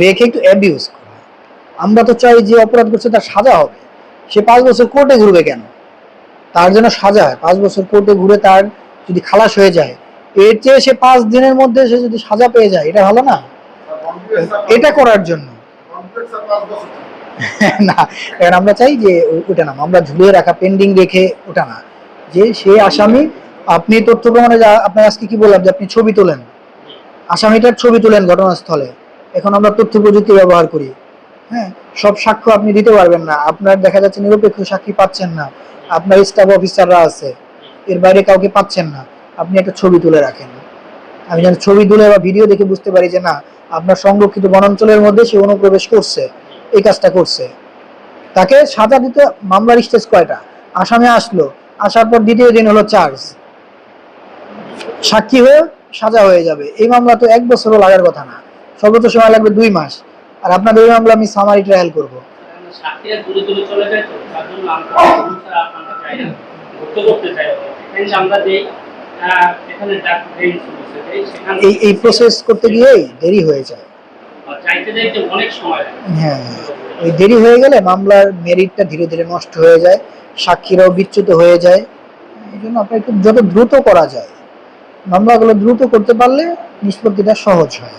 রেখে একটু অ্যাবিউজ করা। আমরা তো চাই যে অপরাধ করছে তার সাজা হবে। সে 5 বছর কোর্টে ঘুরবে কেন? তার জন্য সাজা হয়, 5 বছর কোর্টে ঘুরে তার যদি খালাস হয়ে যায়, এর চেয়ে সে 5 দিনের মধ্যে সে যদি সাজা পেয়ে যায়, এটা ভালো না? এটা করার জন্য না, কারণ আমরা চাই যে ওটা না, আমরা ঝুলিয়ে রাখা পেন্ডিং রেখে ওটা না, যে সে আসামি। আপনি তথ্য প্রমাণে আপনার আজকে কি বললাম যে আপনি ছবি তোলেন, আসামিটার ছবি তোলেন ঘটনাস্থলে। এখন আমরা তথ্য প্রযুক্তি ব্যবহার করি। হ্যাঁ, সব সাক্ষ্য আপনি দিতে পারবেন না, আপনার দেখা যাচ্ছে নিরপেক্ষ সাক্ষী পাচ্ছেন না, আপনার স্টাফ অফিসাররা আছে, এর বাইরে কাউকে পাচ্ছেন না, আপনি একটা ছবি তুলে রাখেন। আমি যেন ছবি তুলে বা ভিডিও দেখে বুঝতে পারি যে না, আপনার সংরক্ষিত বনাঞ্চলের মধ্যে সে অনুপ্রবেশ করছে, এই কাজটা করছে। তাকে সাজা দিতে মামলার স্টেজ কয়টা? আসামি আসলো, আসার পর দ্বিতীয় দিন হলো চার্জ, সাক্ষী হয়ে সাজা হয়ে যাবে। এই মামলা তো 1 বছরও লাগার কথা না, সর্বোচ্চ সময় লাগবে 2 মাস। আর আপনাদের এই মামলা আমি সামারি ট্রায়াল করবো। এই প্রসেস করতে গিয়েই দেরি হয়ে যায়। হ্যাঁ, ওই দেরি হয়ে গেলে মামলার মেরিটটা ধীরে ধীরে নষ্ট হয়ে যায়, সাক্ষীরাও বিচ্যুত হয়ে যায়। এই জন্য আপনার একটু যত দ্রুত করা যায় মামলাগুলো দ্রুত করতে পারলে নিষ্পত্তিটা সহজ হয়।